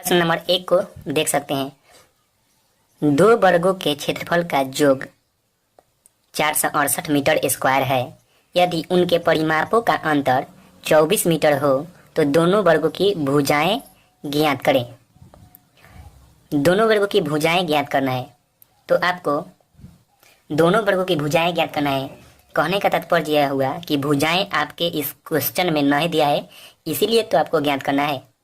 प्रश्न नंबर 1 को देख सकते हैं। दो वर्गों के क्षेत्रफल का योग 468 मीटर स्क्वायर है। यदि उनके परिमापों का अंतर 24 मीटर हो तो दोनों वर्गों की भुजाएं ज्ञात करें। दोनों वर्गों की भुजाएं ज्ञात करना है, तो आपको दोनों वर्गों की भुजाएं ज्ञात करना है। कहने का तात्पर्य यह हुआ कि भुजाएं आपके इस क्वेश्चन में नहीं दिया है, इसीलिए तो आपको ज्ञात करना है।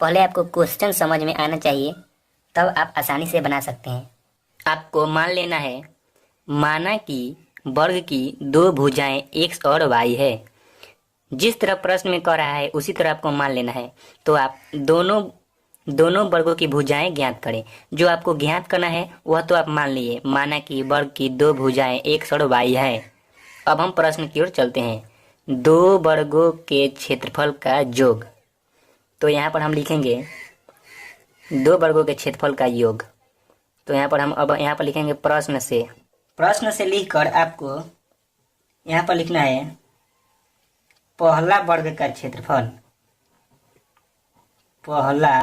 पहले आपको क्वेश्चन समझ में आना चाहिए, तब आप आसानी से बना सकते हैं। आपको मान लेना है, माना कि वर्ग की दो भुजाएं x और y है। जिस तरह प्रश्न में कह रहा है उसी तरह आपको मान लेना है। तो आप दोनों वर्गों की भुजाएं ज्ञात करें। जो आपको ज्ञात करना है वह तो आप मान लिए, माना कि वर्ग की दो भुजाएं x और y है। अब हम प्रश्न की ओर चलते हैं। दो वर्गों के क्षेत्रफल का योग, तो यहाँ पर हम लिखेंगे दो वर्गों के क्षेत्रफल का योग। तो यहाँ पर हम अब यहाँ पर लिखेंगे प्रश्न से लिखकर आपको यहाँ पर लिखना है पहला वर्ग का क्षेत्रफल। पहला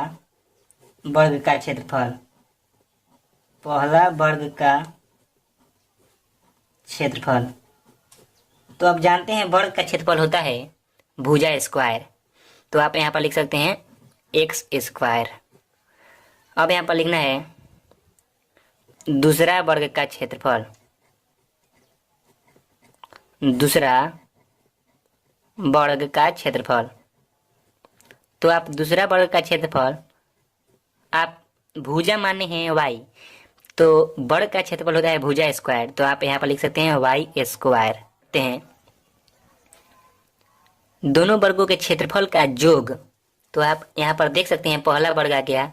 वर्ग का क्षेत्रफल। तो आप जानते हैं वर्ग का क्षेत्रफल होता है भुजा स्क्वायर। तो आप यहाँ पर लिख सकते हैं एक्स स्क्वायर। अब यहाँ पर लिखना है दूसरा वर्ग का क्षेत्रफल। तो आप दूसरा वर्ग का क्षेत्रफल, आप भुजा माने हैं y, तो वर्ग का क्षेत्रफल होता है भुजा स्क्वायर। तो आप यहाँ पर लिख सकते हैं y स्क्वायर। दोनों वर्गों के क्षेत्रफल का योग, तो आप यहाँ पर देख सकते हैं पहला वर्ग आ गया,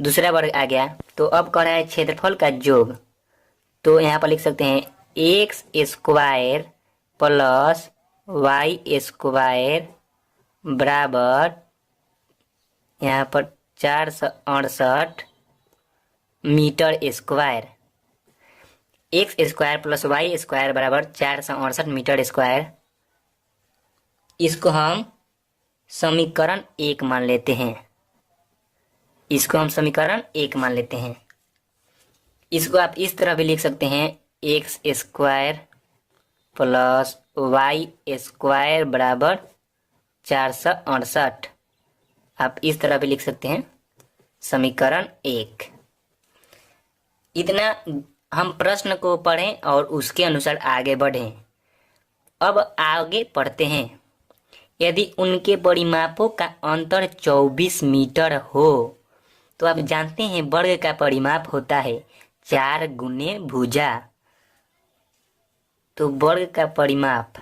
दूसरा वर्ग आ गया। तो अब कह रहा है क्षेत्रफल का योग, तो यहाँ पर लिख सकते हैं x square plus y square बराबर यहाँ पर 468 meter square. X square plus y square बराबर 468 मीटर स्क्वायर। इसको हम समीकरण 1 मान लेते हैं। इसको आप इस तरह भी लिख सकते हैं x square plus y square बराबर 468। आप इस तरह भी लिख सकते हैं समीकरण 1। इतना हम प्रश्न को पढ़ें और उसके अनुसार आगे बढ़ें। अब आगे पढ़ते हैं। यदि उनके परिमापों का अंतर 24 मीटर हो, तो आप जानते हैं वर्ग का परिमाप होता है 4 गुने भुजा। तो वर्ग का परिमाप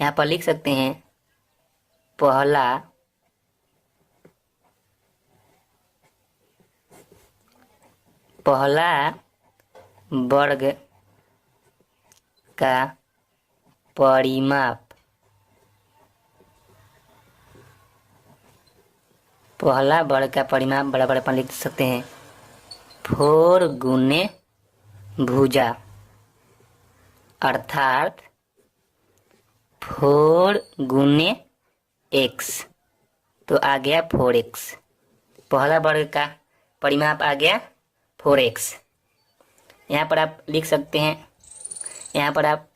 यहाँ पर लिख सकते हैं पहला वर्ग का परिमाप। पहला वर्ग का परिमाप बराबर अपन लिख सकते हैं 4 गुने भुजा, अर्थात 4 गुने x। तो आ गया 4x। पहला वर्ग का परिमाप आ गया 4x। यहाँ पर आप लिख सकते हैं, यहाँ पर आप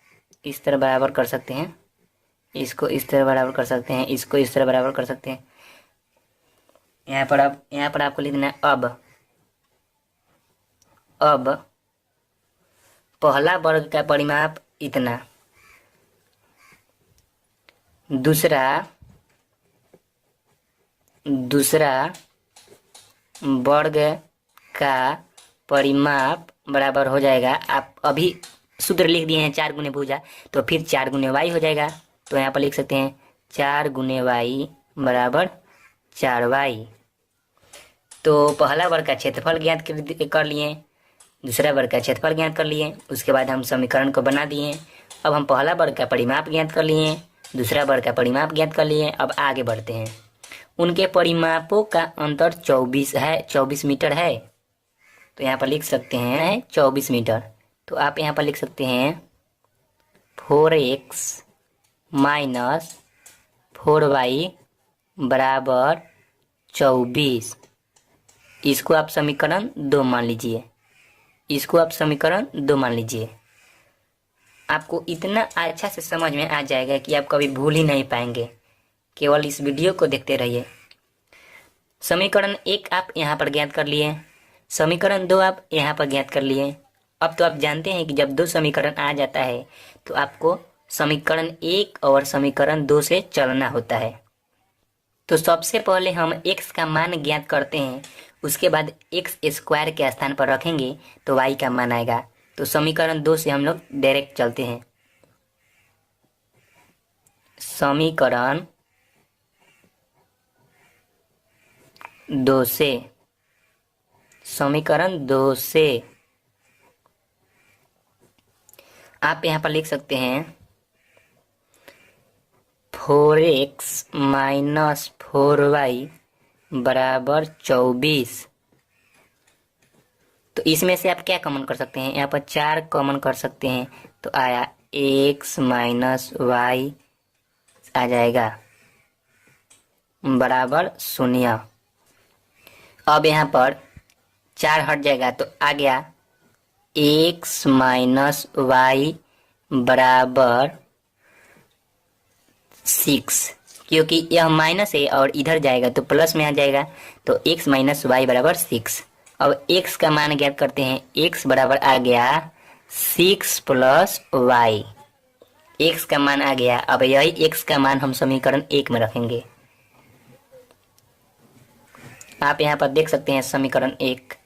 इस तरह बराबर कर सकते हैं, इसको इस तरह बराबर कर सकते हैं, इसको इस तरह बराबर कर सकते हैं। यहाँ पर आपको लिखना है अब पहला वर्ग का परिमाप इतना, दूसरा वर्ग का परिमाप बराबर हो जाएगा, आप अभी सूत्र लिख दिए हैं 4 गुने भुजा, तो फिर 4 गुने वाई हो जाएगा। तो यहाँ पर लिख सकते हैं 4 गुने वाई बराबर 4y। तो पहला वर्ग का क्षेत्रफल ज्ञात कर लिए, दूसरा वर्ग का क्षेत्रफल ज्ञात कर लिए, उसके बाद हम समीकरण को बना दिए। अब हम पहला वर्ग का परिमाप ज्ञात कर लिए, दूसरा वर्ग का परिमाप ज्ञात कर लिए। अब आगे बढ़ते हैं। उनके परिमापों का अंतर 24 मीटर है। तो यहाँ पर लिख सकते हैं 24 मीटर। तो आप यहाँ पर लिख सकते हैं 4x माइनस 4y बराबर 24। इसको आप समीकरण 2 मान लीजिए, इसको आप समीकरण 2 मान लीजिए। आपको इतना अच्छा से समझ में आ जाएगा कि आप कभी भूल ही नहीं पाएंगे। केवल इस वीडियो को देखते रहिए। समीकरण 1 आप यहाँ पर ज्ञात कर लिए, समीकरण 2 आप यहाँ पर ज्ञात कर लिए। अब तो आप जानते हैं कि जब 2 समीकरण आ जाता है तो आपको समीकरण 1 और समीकरण 2 से चलना होता है। तो सबसे पहले हम x का मान ज्ञात करते हैं, उसके बाद एक्स स्क्वायर के स्थान पर रखेंगे तो y का मान आएगा। तो समीकरण 2 से हम लोग डायरेक्ट चलते हैं। समीकरण 2 से, समीकरण 2 से आप यहाँ पर लिख सकते हैं 4x माइनस 4y बराबर 24। तो इसमें से आप क्या कॉमन कर सकते हैं, यहाँ पर 4 कॉमन कर सकते हैं तो आया x माइनस y आ जाएगा बराबर 0। अब यहाँ पर 4 हट जाएगा तो आ गया x माइनस y बराबर 6, क्योंकि यह माइनस है और इधर जाएगा तो प्लस में आ जाएगा। तो x माइनस वाई बराबर 6। अब x का मान ज्ञात करते हैं, x बराबर आ गया 6 प्लस वाई, x का मान आ गया। अब यही x का मान हम समीकरण 1 में रखेंगे। आप यहाँ पर देख सकते हैं समीकरण 1,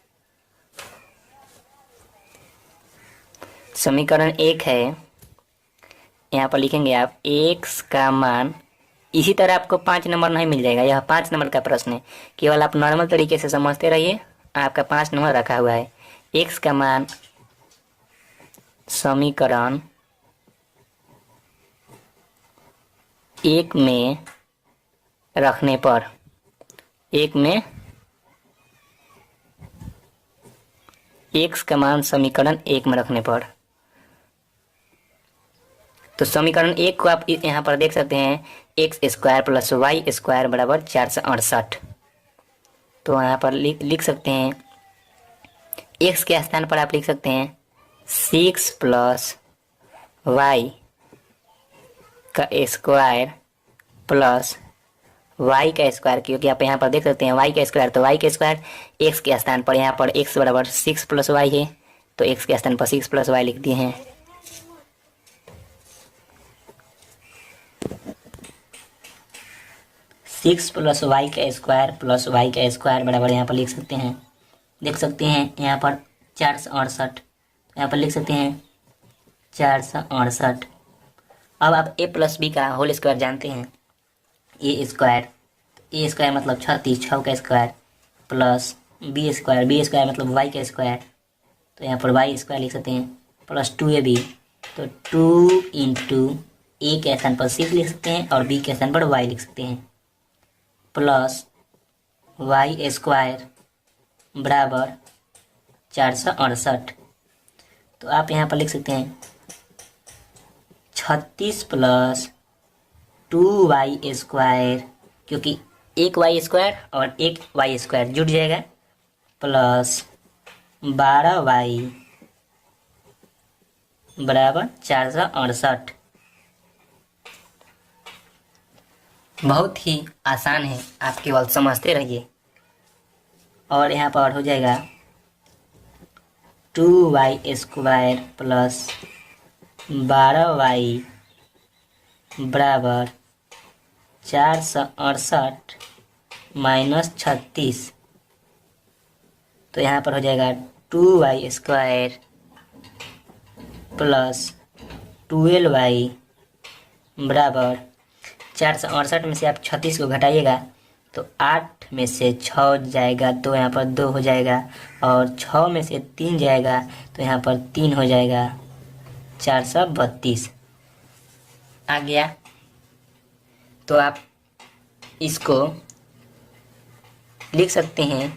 समीकरण 1 है, यहाँ पर लिखेंगे आप x का मान। इसी तरह आपको 5 नंबर नहीं मिल जाएगा, यह 5 नंबर का प्रश्न है, केवल आप नॉर्मल तरीके से समझते रहिए। आपका 5 नंबर रखा हुआ है। x का मान समीकरण 1 में रखने पर, 1 में x का मान समीकरण 1 में रखने पर, तो समीकरण 1 को आप यहाँ पर देख सकते हैं x square plus y square बराबर 468। तो यहाँ पर लिख सकते हैं x के स्थान पर आप लिख सकते हैं 6 प्लस वाई का स्क्वायर प्लस y का स्क्वायर, क्योंकि आप यहाँ पर देख सकते हैं y का स्क्वायर, तो y का स्क्वायर x के स्थान पर, यहाँ पर x बराबर 6 प्लस वाई है तो x के स्थान पर 6 प्लस वाई लिख दिए हैं। 6 प्लस वाई का स्क्वायर प्लस वाई का स्क्वायर बराबर यहाँ पर लिख सकते हैं, देख सकते हैं यहाँ पर 468, यहाँ पर लिख सकते हैं 468। अब आप a प्लस बी का होल स्क्वायर जानते हैं, ए स्क्वायर मतलब 36, 6 का स्क्वायर प्लस बी स्क्वायर मतलब वाई का स्क्वायर, तो यहाँ पर वाई स्क्वायर लिख सकते हैं प्लस 2ab, तो 2 इंटू ए के स्थान पर 6 लिख सकते हैं और बी के स्थान पर वाई लिख सकते हैं, प्लस वाई स्क्वायर बराबर 468। तो आप यहाँ पर लिख सकते हैं 36 प्लस 2y स्क्वायर, क्योंकि एक वाई स्क्वायर और एक वाई स्क्वायर जुड़ जाएगा, प्लस 12y बराबर 468। बहुत ही आसान है, आप केवल समझते रहिए। और यहाँ पर हो जाएगा 2y स्क्वायर प्लस 12y बराबर 468 माइनस 36, तो यहाँ पर हो जाएगा 2y स्क्वायर प्लस 12y बराबर 468 में से आप 36 को घटाइएगा तो 8 में से 6 जाएगा तो यहाँ पर 2 हो जाएगा, और 6 में से 3 जाएगा तो यहाँ पर 3 हो जाएगा, 432 आ गया। तो आप इसको लिख सकते हैं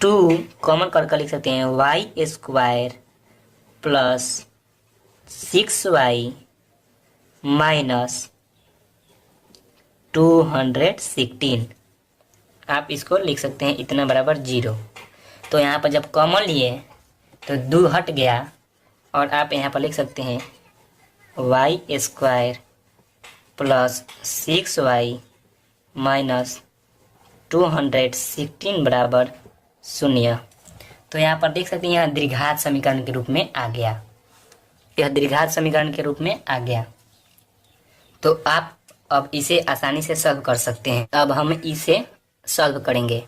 2 कॉमन करके लिख सकते हैं Y square plus 6y minus 216 आप इसको लिख सकते हैं इतना बराबर 0। तो यहाँ पर जब कॉमन लिए तो 2 हट गया और आप यहाँ पर लिख सकते हैं y² प्लस 6y माइनस 216 बराबर 0। तो यहाँ पर देख सकते हैं यह द्विघात समीकरण के रूप में आ गया, यह द्विघात समीकरण के रूप में आ गया। तो आप अब इसे आसानी से सॉल्व कर सकते हैं। अब हम इसे सॉल्व करेंगे।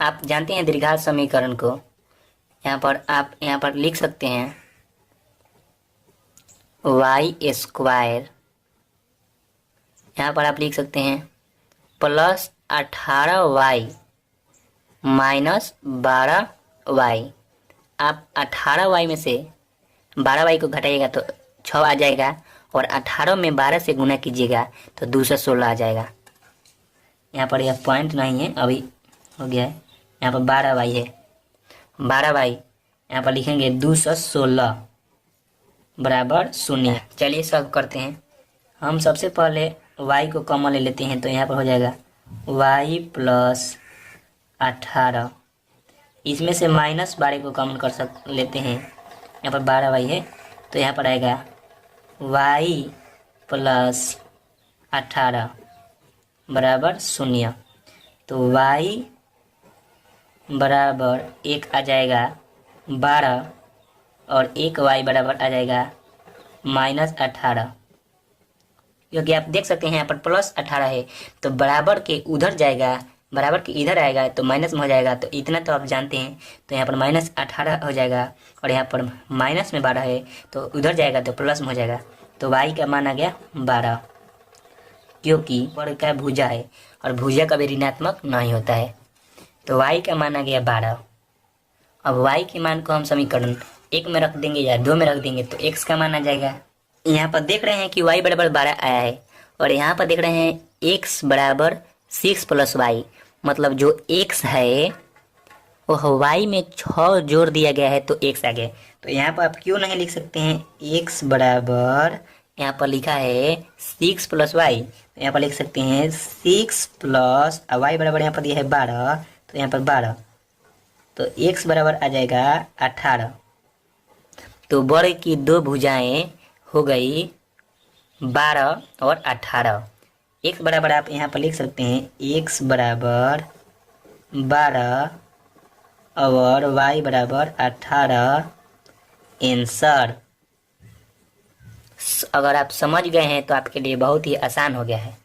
आप जानते हैं द्विघात समीकरण को, यहाँ पर आप यहाँ पर लिख सकते हैं y², यहाँ पर आप लिख सकते हैं प्लस 18y माइनस 12y। आप 18y में से 12y को घटाइएगा तो 6 आ जाएगा और 18 में 12 से गुना कीजिएगा तो 216 आ जाएगा। यहाँ पर यह पॉइंट नहीं है, अभी हो गया है। यहाँ पर 12y है, 12y यहाँ पर लिखेंगे 216 बराबर 0। चलिए सॉल्व करते हैं। हम सबसे पहले y को कॉमन ले लेते हैं, तो यहाँ पर हो जाएगा y प्लस 18, इसमें से माइनस 12 को कॉमन कर लेते हैं। यहाँ पर 12y है तो यहाँ पर आएगा y प्लस 18 बराबर 0। तो y बराबर 1 आ जाएगा 12 और 1y बराबर आ जाएगा -18, क्योंकि आप देख सकते हैं यहाँ पर प्लस 18 है तो बराबर के उधर जाएगा, बराबर के इधर आएगा तो माइनस में हो जाएगा। तो इतना तो आप जानते हैं। तो यहाँ पर -18 हो जाएगा और यहाँ पर माइनस में 12 है तो उधर जाएगा तो प्लस में हो जाएगा। तो y का मान आ गया 12, क्योंकि वर्ग का भुजा है और भुजा कभी ऋणात्मक नहीं होता है। तो y का मान आ गया 12। अब y के मान को हम समीकरण 1 में रख देंगे या 2 में रख देंगे तो x का मान आ जाएगा। यहाँ पर देख रहे हैं कि y बराबर 12 आया है और यहाँ पर देख रहे हैं x बराबर 6 + y, मतलब जो x है वह y में 6 जोड़ दिया गया है तो x आ गया। तो यहाँ पर आप क्यों नहीं लिख सकते हैं x बराबर, यहाँ पर लिखा है 6 + y, तो यहाँ पर लिख सकते हैं 6 प्लस y बराबर यहाँ पर दिया है 12, तो यहाँ पर 12, तो x बराबर आ जाएगा 18। तो वर्ग की 2 भुजाएं हो गई 12 और 18। x बराबर आप यहाँ पर लिख सकते हैं x बराबर 12 और y बराबर 18 आंसर। अगर आप समझ गए हैं तो आपके लिए बहुत ही आसान हो गया है।